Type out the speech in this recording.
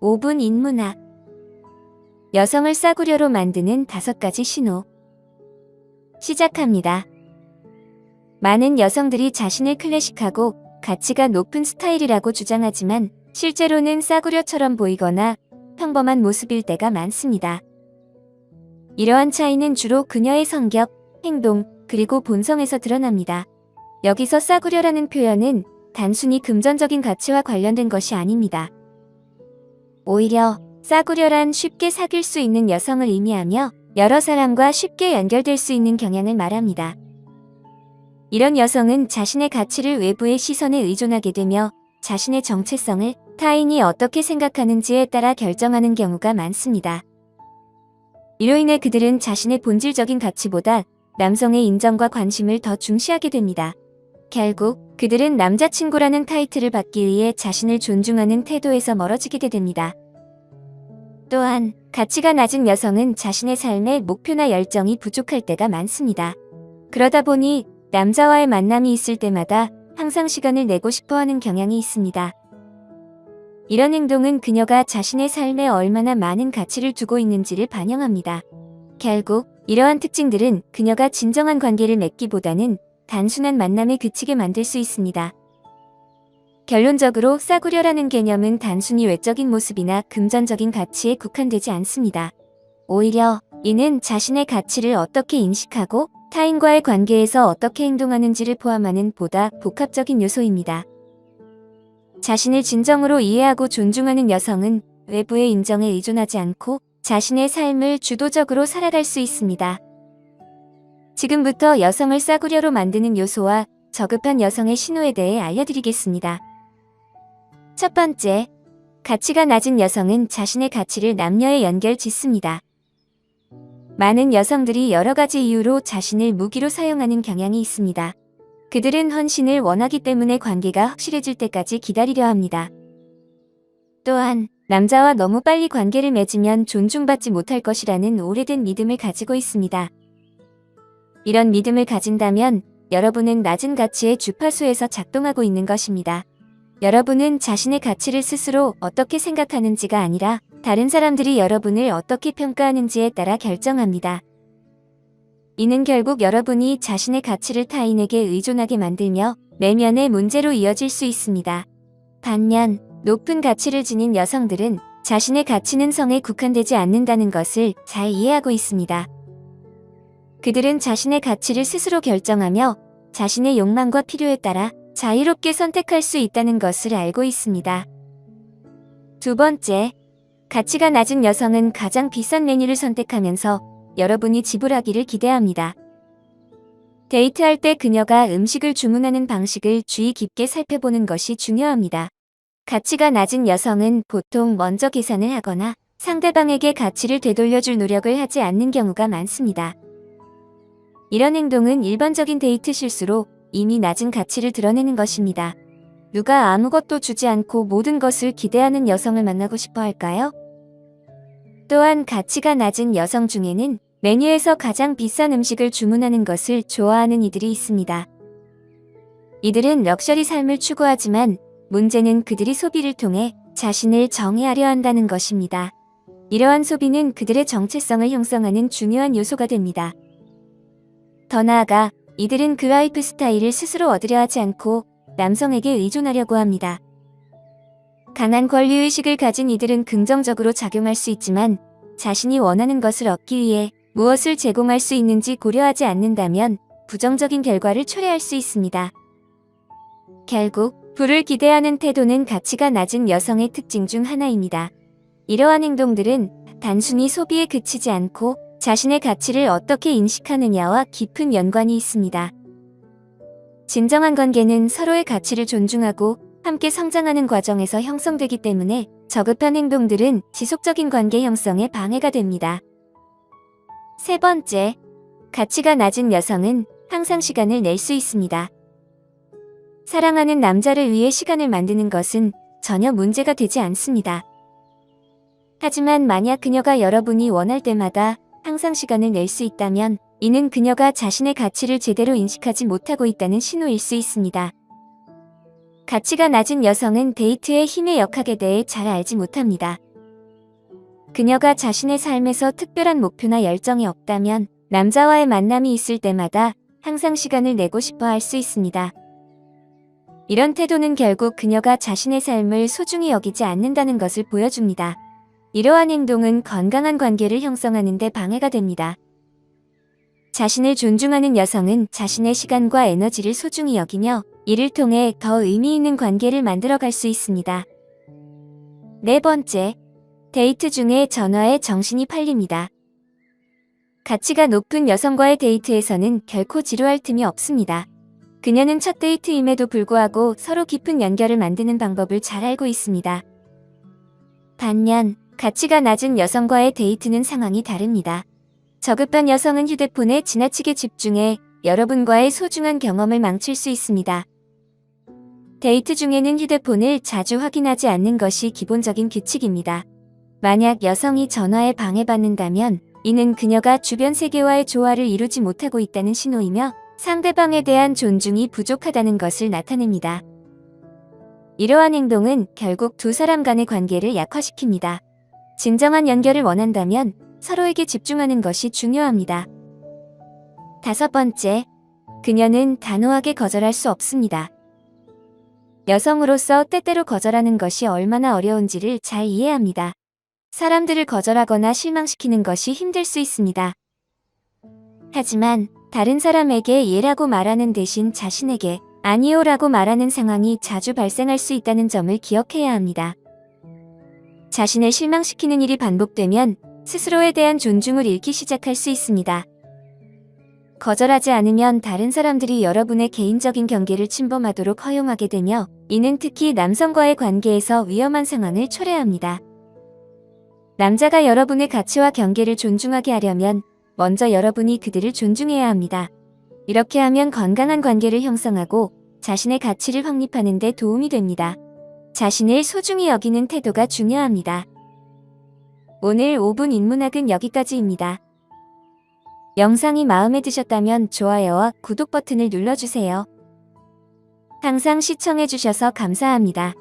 5분 인문학. 여성을 싸구려로 만드는 5가지 신호. 시작합니다. 많은 여성들이 자신을 클래식하고 가치가 높은 스타일이라고 주장하지만 실제로는 싸구려처럼 보이거나 평범한 모습일 때가 많습니다. 이러한 차이는 주로 그녀의 성격, 행동, 그리고 본성에서 드러납니다. 여기서 싸구려라는 표현은 단순히 금전적인 가치와 관련된 것이 아닙니다. 오히려 싸구려란 쉽게 사귈 수 있는 여성을 의미하며 여러 사람과 쉽게 연결될 수 있는 경향을 말합니다. 이런 여성은 자신의 가치를 외부의 시선에 의존하게 되며 자신의 정체성을 타인이 어떻게 생각하는지에 따라 결정하는 경우가 많습니다. 이로 인해 그들은 자신의 본질적인 가치보다 남성의 인정과 관심을 더 중시하게 됩니다. 결국 그들은 남자친구라는 타이틀을 받기 위해 자신을 존중하는 태도에서 멀어지게 됩니다. 또한 가치가 낮은 여성은 자신의 삶의 목표나 열정이 부족할 때가 많습니다. 그러다 보니 남자와의 만남이 있을 때마다 항상 시간을 내고 싶어하는 경향이 있습니다. 이런 행동은 그녀가 자신의 삶에 얼마나 많은 가치를 두고 있는지를 반영합니다. 결국 이러한 특징들은 그녀가 진정한 관계를 맺기보다는 단순한 만남에 그치게 만들 수 있습니다. 결론적으로 싸구려라는 개념은 단순히 외적인 모습이나 금전적인 가치에 국한되지 않습니다. 오히려 이는 자신의 가치를 어떻게 인식하고 타인과의 관계에서 어떻게 행동하는지를 포함하는 보다 복합적인 요소입니다. 자신을 진정으로 이해하고 존중하는 여성은 외부의 인정에 의존하지 않고 자신의 삶을 주도적으로 살아갈 수 있습니다. 지금부터 여성을 싸구려로 만드는 요소와 저급한 여성의 신호에 대해 알려드리겠습니다. 첫 번째, 가치가 낮은 여성은 자신의 가치를 남녀에 연결 짓습니다. 많은 여성들이 여러 가지 이유로 자신을 무기로 사용하는 경향이 있습니다. 그들은 헌신을 원하기 때문에 관계가 확실해질 때까지 기다리려 합니다. 또한 남자와 너무 빨리 관계를 맺으면 존중받지 못할 것이라는 오래된 믿음을 가지고 있습니다. 이런 믿음을 가진다면 여러분은 낮은 가치의 주파수에서 작동하고 있는 것입니다. 여러분은 자신의 가치를 스스로 어떻게 생각하는지가 아니라 다른 사람들이 여러분을 어떻게 평가하는지에 따라 결정합니다. 이는 결국 여러분이 자신의 가치를 타인에게 의존하게 만들며 내면의 문제로 이어질 수 있습니다. 반면 높은 가치를 지닌 여성들은 자신의 가치는 성에 국한되지 않는다는 것을 잘 이해하고 있습니다. 그들은 자신의 가치를 스스로 결정하며 자신의 욕망과 필요에 따라 자유롭게 선택할 수 있다는 것을 알고 있습니다. 두 번째, 가치가 낮은 여성은 가장 비싼 메뉴를 선택하면서 여러분이 지불하기를 기대합니다. 데이트할 때 그녀가 음식을 주문하는 방식을 주의 깊게 살펴보는 것이 중요합니다. 가치가 낮은 여성은 보통 먼저 계산을 하거나 상대방에게 가치를 되돌려줄 노력을 하지 않는 경우가 많습니다. 이런 행동은 일반적인 데이트 실수로 이미 낮은 가치를 드러내는 것입니다. 누가 아무것도 주지 않고 모든 것을 기대하는 여성을 만나고 싶어 할까요? 또한 가치가 낮은 여성 중에는 메뉴에서 가장 비싼 음식을 주문하는 것을 좋아하는 이들이 있습니다. 이들은 럭셔리 삶을 추구하지만 문제는 그들이 소비를 통해 자신을 정의하려 한다는 것입니다. 이러한 소비는 그들의 정체성을 형성하는 중요한 요소가 됩니다. 더 나아가 이들은 그 라이프 스타일을 스스로 얻으려 하지 않고 남성에게 의존하려고 합니다. 강한 권리의식을 가진 이들은 긍정적으로 작용할 수 있지만 자신이 원하는 것을 얻기 위해 무엇을 제공할 수 있는지 고려하지 않는다면 부정적인 결과를 초래할 수 있습니다. 결국 부를 기대하는 태도는 가치가 낮은 여성의 특징 중 하나입니다. 이러한 행동들은 단순히 소비에 그치지 않고 자신의 가치를 어떻게 인식하느냐와 깊은 연관이 있습니다. 진정한 관계는 서로의 가치를 존중하고 함께 성장하는 과정에서 형성되기 때문에 저급한 행동들은 지속적인 관계 형성에 방해가 됩니다. 세 번째, 가치가 낮은 여성은 항상 시간을 낼 수 있습니다. 사랑하는 남자를 위해 시간을 만드는 것은 전혀 문제가 되지 않습니다. 하지만 만약 그녀가 여러분이 원할 때마다 항상 시간을 낼 수 있다면 이는 그녀가 자신의 가치를 제대로 인식하지 못하고 있다는 신호일 수 있습니다. 가치가 낮은 여성은 데이트의 힘의 역학에 대해 잘 알지 못합니다. 그녀가 자신의 삶에서 특별한 목표나 열정이 없다면 남자와의 만남이 있을 때마다 항상 시간을 내고 싶어 할 수 있습니다. 이런 태도는 결국 그녀가 자신의 삶을 소중히 여기지 않는다는 것을 보여줍니다. 이러한 행동은 건강한 관계를 형성하는 데 방해가 됩니다. 자신을 존중하는 여성은 자신의 시간과 에너지를 소중히 여기며 이를 통해 더 의미 있는 관계를 만들어갈 수 있습니다. 네 번째, 데이트 중에 전화에 정신이 팔립니다. 가치가 높은 여성과의 데이트에서는 결코 지루할 틈이 없습니다. 그녀는 첫 데이트임에도 불구하고 서로 깊은 연결을 만드는 방법을 잘 알고 있습니다. 반면 가치가 낮은 여성과의 데이트는 상황이 다릅니다. 저급한 여성은 휴대폰에 지나치게 집중해 여러분과의 소중한 경험을 망칠 수 있습니다. 데이트 중에는 휴대폰을 자주 확인하지 않는 것이 기본적인 규칙입니다. 만약 여성이 전화에 방해받는다면 이는 그녀가 주변 세계와의 조화를 이루지 못하고 있다는 신호이며 상대방에 대한 존중이 부족하다는 것을 나타냅니다. 이러한 행동은 결국 두 사람 간의 관계를 약화시킵니다. 진정한 연결을 원한다면 서로에게 집중하는 것이 중요합니다. 다섯 번째, 그녀는 단호하게 거절할 수 없습니다. 여성으로서 때때로 거절하는 것이 얼마나 어려운지를 잘 이해합니다. 사람들을 거절하거나 실망시키는 것이 힘들 수 있습니다. 하지만 다른 사람에게 예라고 말하는 대신 자신에게 아니요라고 말하는 상황이 자주 발생할 수 있다는 점을 기억해야 합니다. 자신을 실망시키는 일이 반복되면 스스로에 대한 존중을 잃기 시작할 수 있습니다. 거절하지 않으면 다른 사람들이 여러분의 개인적인 경계를 침범하도록 허용하게 되며 이는 특히 남성과의 관계에서 위험한 상황을 초래합니다. 남자가 여러분의 가치와 경계를 존중하게 하려면 먼저 여러분이 그들을 존중해야 합니다. 이렇게 하면 건강한 관계를 형성하고 자신의 가치를 확립하는 데 도움이 됩니다. 자신을 소중히 여기는 태도가 중요합니다. 오늘 5분 인문학은 여기까지입니다. 영상이 마음에 드셨다면 좋아요와 구독 버튼을 눌러주세요. 항상 시청해주셔서 감사합니다.